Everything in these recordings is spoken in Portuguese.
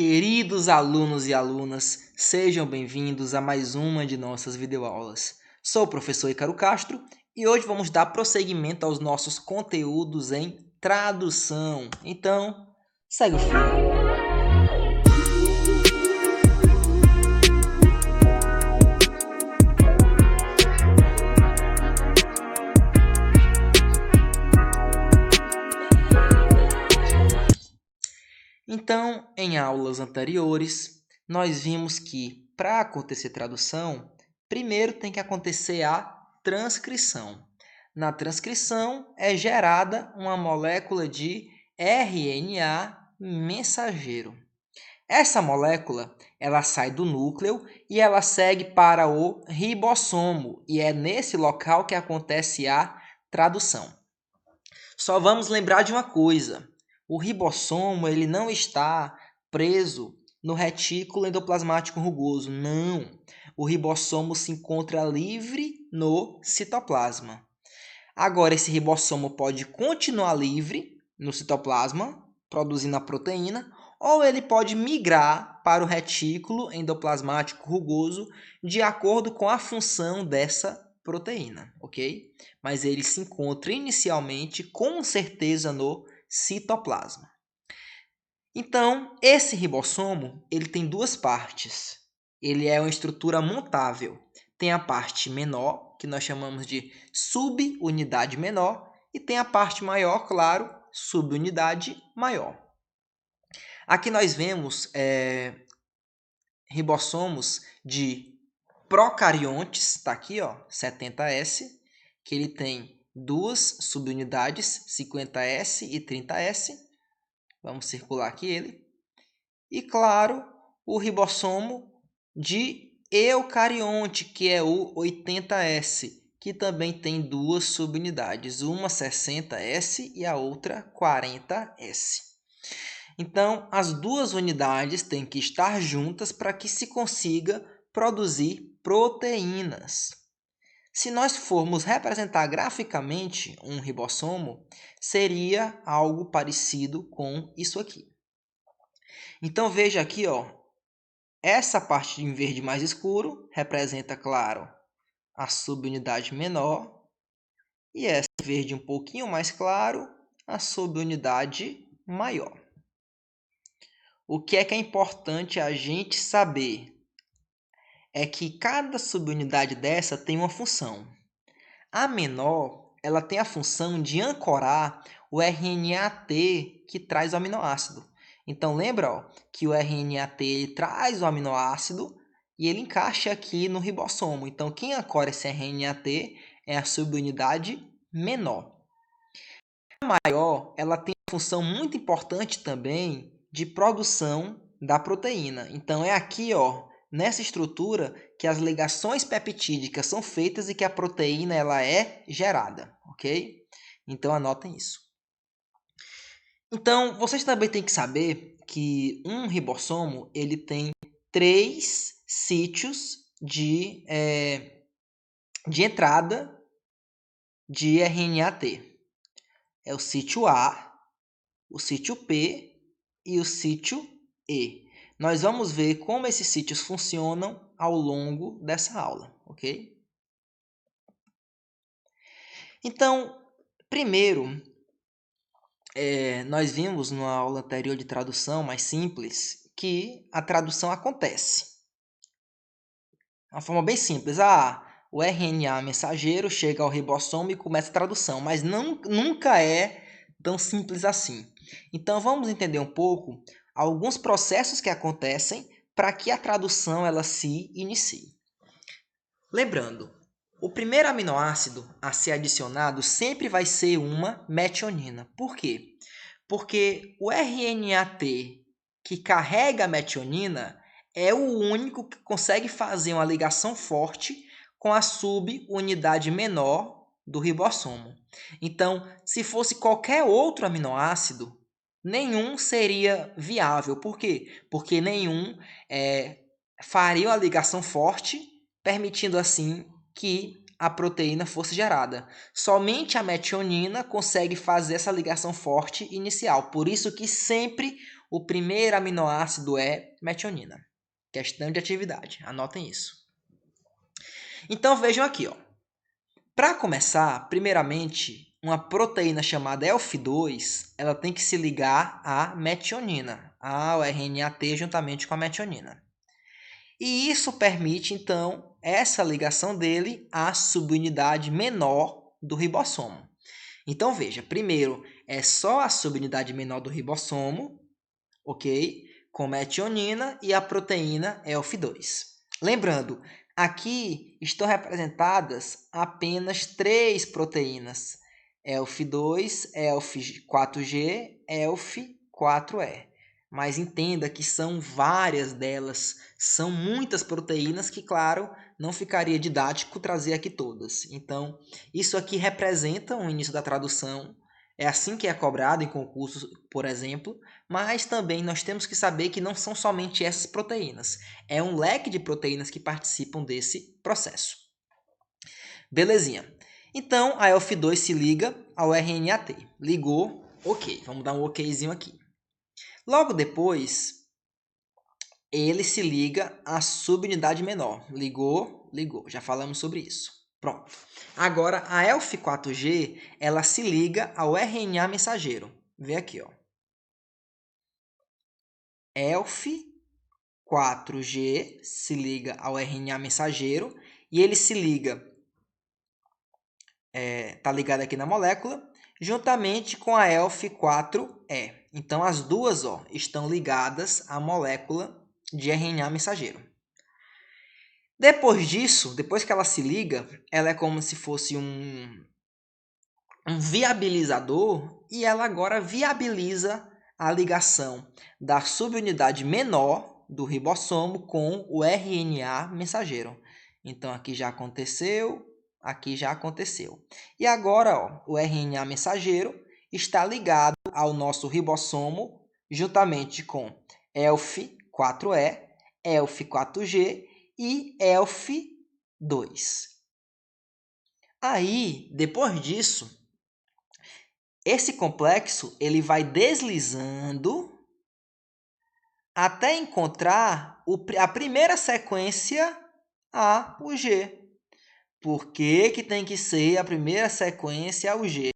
Queridos alunos e alunas, sejam bem-vindos a mais uma de nossas videoaulas. Sou o professor Ícaro Castro e hoje vamos dar prosseguimento aos nossos conteúdos em tradução. Então, segue o filme. Então, em aulas anteriores, nós vimos que para acontecer tradução, primeiro tem que acontecer a transcrição. Na transcrição é gerada uma molécula de RNA mensageiro. Essa molécula, ela sai do núcleo e ela segue para o ribossomo, e é nesse local que acontece a tradução. Só vamos lembrar de uma coisa: o ribossomo ele não está preso no retículo endoplasmático rugoso, não. O ribossomo se encontra livre no citoplasma. Agora, esse ribossomo pode continuar livre no citoplasma, produzindo a proteína, ou ele pode migrar para o retículo endoplasmático rugoso de acordo com a função dessa proteína, ok? Mas ele se encontra inicialmente, com certeza, no citoplasma. Então, esse ribossomo ele tem duas partes. Ele é uma estrutura montável. Tem a parte menor, que nós chamamos de subunidade menor, e tem a parte maior, claro, subunidade maior. Aqui nós vemos ribossomos de procariontes, está aqui, ó, 70S, que ele tem duas subunidades, 50S e 30S. Vamos circular aqui ele. E, claro, o ribossomo de eucarionte, que é o 80S, que também tem duas subunidades, uma 60S e a outra 40S. Então, as duas unidades têm que estar juntas para que se consiga produzir proteínas. Se nós formos representar graficamente um ribossomo, seria algo parecido com isso aqui. Então, veja aqui, ó, essa parte em verde mais escuro representa, claro, a subunidade menor, e essa em verde um pouquinho mais claro, a subunidade maior. O que é importante a gente saber é que cada subunidade dessa tem uma função. A menor, ela tem a função de ancorar o RNA-T que traz o aminoácido. Então, lembra, ó, que o RNA-T ele traz o aminoácido e ele encaixa aqui no ribossomo. Então, quem ancora esse RNA-T é a subunidade menor. A maior, ela tem uma função muito importante também de produção da proteína. Então, é aqui, ó, nessa estrutura que as ligações peptídicas são feitas e que a proteína ela é gerada, ok? Então, anotem isso. Então, vocês também têm que saber que um ribossomo ele tem 3 sítios de entrada de RNA-T. É o sítio A, o sítio P e o sítio E. Nós vamos ver como esses sítios funcionam ao longo dessa aula, ok? Então, primeiro, nós vimos na aula anterior de tradução mais simples que a tradução acontece. Uma forma bem simples. O RNA mensageiro chega ao ribossomo e começa a tradução, mas nunca é tão simples assim. Então, vamos entender um pouco alguns processos que acontecem para que a tradução ela se inicie. Lembrando, o primeiro aminoácido a ser adicionado sempre vai ser uma metionina. Por quê? Porque o RNA-T que carrega a metionina é o único que consegue fazer uma ligação forte com a subunidade menor do ribossomo. Então, se fosse qualquer outro aminoácido, nenhum seria viável. Por quê? Porque nenhum faria uma ligação forte, permitindo assim que a proteína fosse gerada. Somente a metionina consegue fazer essa ligação forte inicial. Por isso que sempre o primeiro aminoácido é metionina. Questão de atividade, anotem isso. Então vejam aqui, ó. Para começar, primeiramente, uma proteína chamada ELF2, ela tem que se ligar à metionina, ao RNA-T juntamente com a metionina. E isso permite, então, essa ligação dele à subunidade menor do ribossomo. Então, veja, primeiro é só a subunidade menor do ribossomo, ok? Com metionina e a proteína ELF2. Lembrando, aqui estão representadas apenas 3 proteínas: ELF2, ELF4G, ELF4E. Mas entenda que são várias delas, são muitas proteínas que, claro, não ficaria didático trazer aqui todas. Então, isso aqui representa o início da tradução, é assim que é cobrado em concursos, por exemplo, mas também nós temos que saber que não são somente essas proteínas, é um leque de proteínas que participam desse processo. Belezinha. Então, a ELF2 se liga ao RNA-T. Ligou, ok. Vamos dar um okzinho aqui. Logo depois, ele se liga à subunidade menor. Ligou, ligou. Já falamos sobre isso. Pronto. Agora, a ELF4G, ela se liga ao RNA mensageiro. Vê aqui, ó. ELF4G se liga ao RNA mensageiro e ele se liga, tá ligado aqui na molécula, juntamente com a ELF4E. Então, as duas, ó, estão ligadas à molécula de RNA mensageiro. Depois disso, depois que ela se liga, ela é como se fosse um viabilizador e ela agora viabiliza a ligação da subunidade menor do ribossomo com o RNA mensageiro. Então, aqui já aconteceu, aqui já aconteceu. E agora, ó, o RNA mensageiro está ligado ao nosso ribossomo juntamente com ELF4E, ELF4G e ELF2. Aí, depois disso, esse complexo ele vai deslizando até encontrar a primeira sequência A, o G. Por que que tem que ser a primeira sequência o G?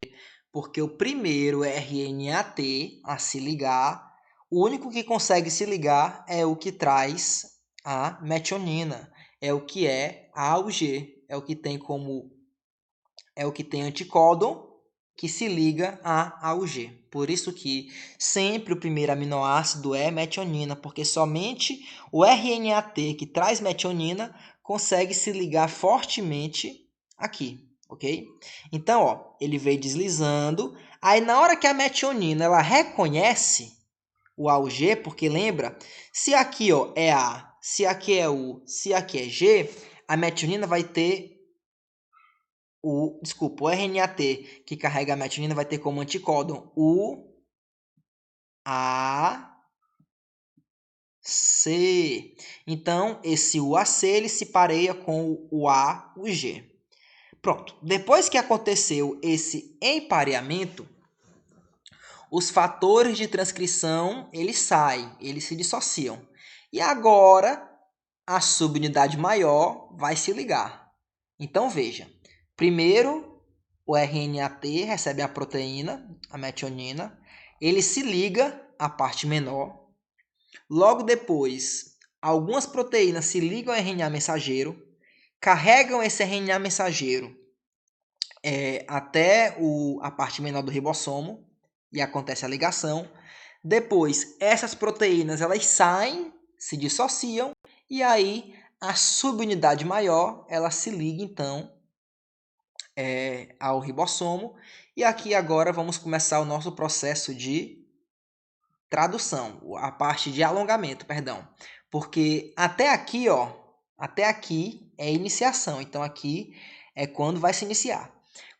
Porque o primeiro RNA-T a se ligar, o único que consegue se ligar é o que traz a metionina, é o que é A, o G, é o que tem anticódon que se liga ao G. Por isso que sempre o primeiro aminoácido é metionina, porque somente o RNA-T que traz metionina consegue se ligar fortemente aqui, ok? Então, ó, ele veio deslizando, aí na hora que a metionina ela reconhece o A, o G, porque lembra, se aqui ó, é A, se aqui é U, se aqui é G, a metionina vai ter o RNA-T que carrega a metionina vai ter como anticódon o AC. Então, esse UAC ele se pareia com o A, o G. Pronto. Depois que aconteceu esse empareamento, os fatores de transcrição eles saem, eles se dissociam. E agora a subunidade maior vai se ligar. Então, veja. Primeiro, o RNA-T recebe a proteína, a metionina, ele se liga à parte menor. Logo depois, algumas proteínas se ligam ao RNA mensageiro, carregam esse RNA mensageiro até a parte menor do ribossomo e acontece a ligação. Depois, essas proteínas elas saem, se dissociam e aí a subunidade maior ela se liga então ao ribossomo. E aqui agora vamos começar o nosso processo de tradução, a parte de alongamento, perdão. Porque até aqui, ó, até aqui é iniciação. Então aqui é quando vai se iniciar.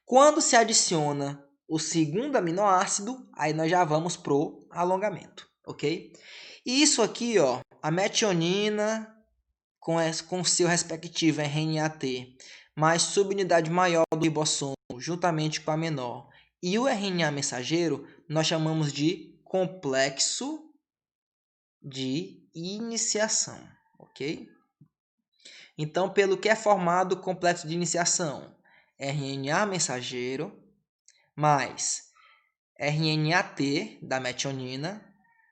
Quando se adiciona o segundo aminoácido, aí nós já vamos pro alongamento, ok? E isso aqui, ó, a metionina com seu respectivo RNA-T, mais subunidade maior do ribossomo, juntamente com a menor, e o RNA mensageiro, nós chamamos de complexo de iniciação, ok? Então, pelo que é formado o complexo de iniciação? RNA mensageiro mais RNA-T da metionina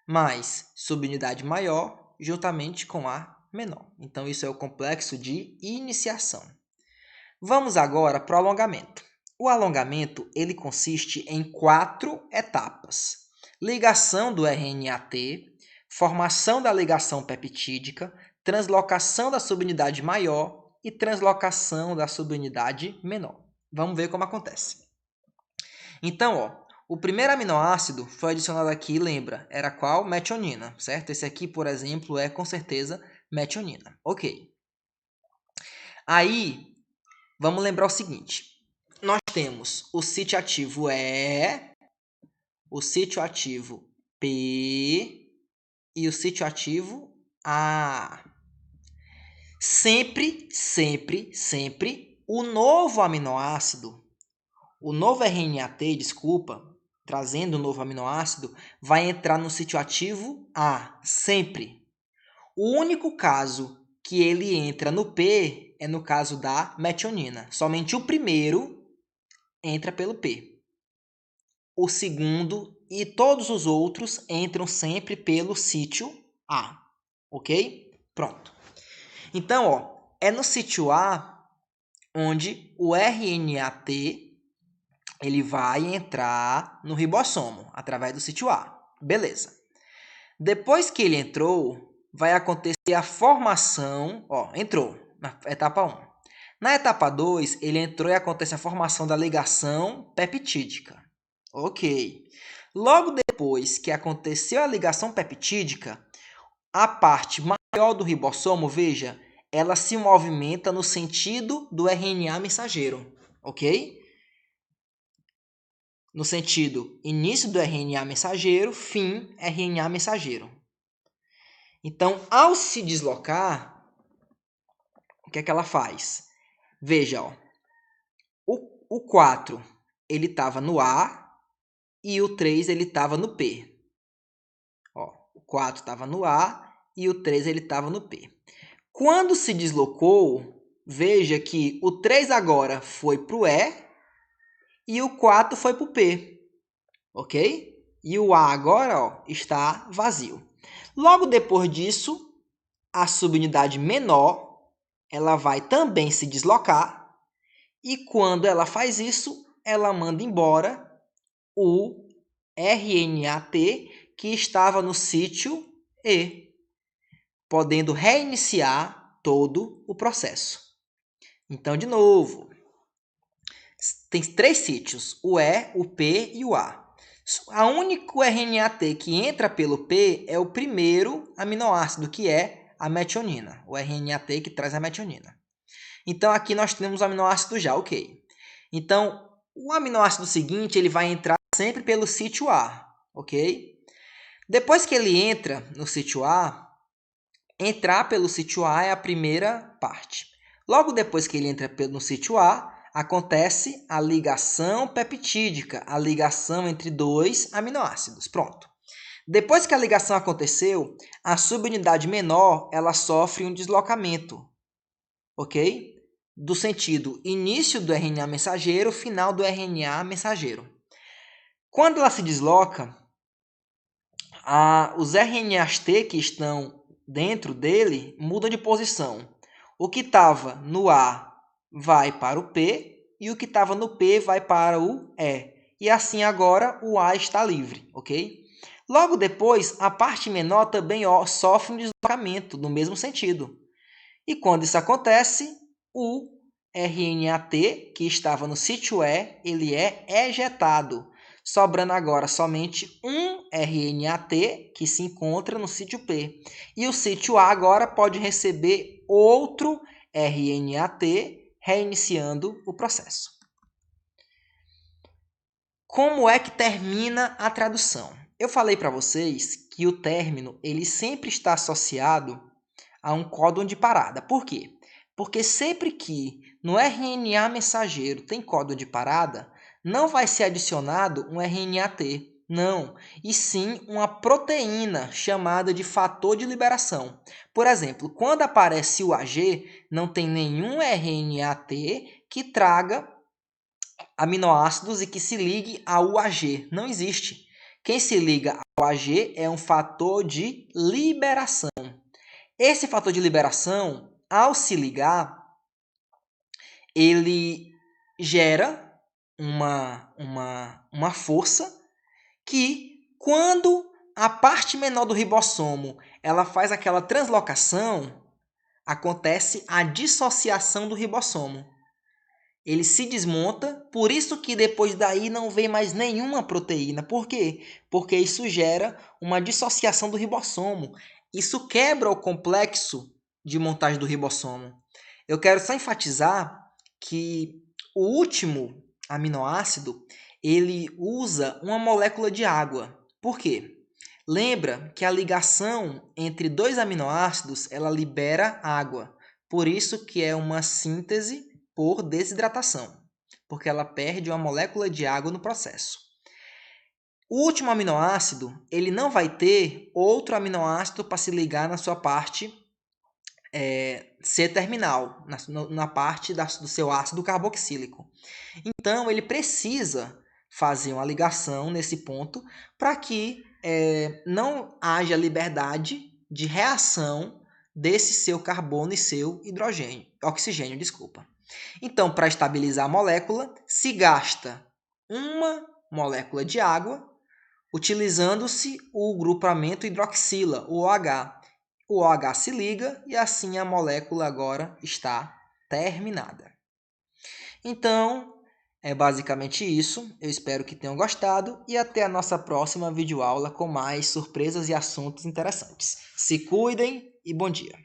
mais subunidade maior juntamente com a menor. Então, isso é o complexo de iniciação. Vamos agora para o alongamento. O alongamento ele consiste em 4 etapas. Ligação do RNA-T, formação da ligação peptídica, translocação da subunidade maior e translocação da subunidade menor. Vamos ver como acontece. Então, o primeiro aminoácido foi adicionado aqui, lembra, era qual? Metionina, certo? Esse aqui, por exemplo, é com certeza metionina. Ok. Aí, vamos lembrar o seguinte. Nós temos o sítio ativo E, o sítio ativo P e o sítio ativo A. Sempre, o novo aminoácido, o novo RNA-T, trazendo o novo aminoácido, vai entrar no sítio ativo A, sempre. O único caso que ele entra no P é no caso da metionina. Somente o primeiro entra pelo P. O segundo e todos os outros entram sempre pelo sítio A, ok? Pronto. Então, é no sítio A onde o RNA-T ele vai entrar no ribossomo através do sítio A. Beleza. Depois que ele entrou, vai acontecer a formação, entrou na etapa 1. Na etapa 2, ele entrou e acontece a formação da ligação peptídica. Ok. Logo depois que aconteceu a ligação peptídica, a parte maior do ribossomo, veja, ela se movimenta no sentido do RNA mensageiro, ok? No sentido início do RNA mensageiro, fim RNA mensageiro. Então, ao se deslocar, o que é que ela faz? Veja, o 4 ele estava no A e o 3 ele estava no P. O 4 estava no A e o 3 ele estava no P. Quando se deslocou, veja que o 3 agora foi para o E o 4 foi para o P. Ok? E o A agora está vazio. Logo depois disso, a subunidade menor ela vai também se deslocar. E quando ela faz isso, ela manda embora o RNA-T que estava no sítio E, podendo reiniciar todo o processo. Então, de novo, tem 3 sítios, o E, o P e o A. O único RNA-T que entra pelo P é o primeiro aminoácido, que é a metionina, o RNA-T que traz a metionina. Então, aqui nós temos o aminoácido já, ok. Então, o aminoácido seguinte ele vai entrar sempre pelo sítio A, ok? Depois que ele entra no sítio A, entrar pelo sítio A é a primeira parte. Logo depois que ele entra no sítio A, acontece a ligação peptídica, a ligação entre 2 aminoácidos. Pronto. Depois que a ligação aconteceu, a subunidade menor ela sofre um deslocamento, ok? Do sentido início do RNA mensageiro, final do RNA mensageiro. Quando ela se desloca, os RNAs-T que estão dentro dele mudam de posição. O que estava no A vai para o P e o que estava no P vai para o E. E assim agora o A está livre, ok? Logo depois, a parte menor também sofre um deslocamento no mesmo sentido. E quando isso acontece, o RNA-T, que estava no sítio E, ele é ejetado, sobrando agora somente um RNA-T que se encontra no sítio P. E o sítio A agora pode receber outro RNA-T, reiniciando o processo. Como é que termina a tradução? Eu falei para vocês que o término ele sempre está associado a um códon de parada. Por quê? Porque sempre que no RNA mensageiro tem códon de parada, não vai ser adicionado um RNA-T. Não, e sim uma proteína chamada de fator de liberação. Por exemplo, quando aparece o AG, não tem nenhum RNA-T que traga aminoácidos e que se ligue ao AG. Não existe. Quem se liga ao AG é um fator de liberação. Esse fator de liberação, ao se ligar, ele gera uma força que, quando a parte menor do ribossomo ela faz aquela translocação, acontece a dissociação do ribossomo. Ele se desmonta, por isso que depois daí não vem mais nenhuma proteína. Por quê? Porque isso gera uma dissociação do ribossomo. Isso quebra o complexo de montagem do ribossomo. Eu quero só enfatizar que o último aminoácido, ele usa uma molécula de água. Por quê? Lembra que a ligação entre dois aminoácidos, ela libera água. Por isso que é uma síntese por desidratação, porque ela perde uma molécula de água no processo. O último aminoácido, ele não vai ter outro aminoácido para se ligar na sua parte C-terminal, na parte do seu ácido carboxílico. Então, ele precisa fazer uma ligação nesse ponto para que não haja liberdade de reação desse seu carbono e seu oxigênio. Então, para estabilizar a molécula, se gasta uma molécula de água, utilizando-se o grupamento hidroxila, o OH. O OH se liga e assim a molécula agora está terminada. Então, é basicamente isso. Eu espero que tenham gostado e até a nossa próxima videoaula com mais surpresas e assuntos interessantes. Se cuidem e bom dia!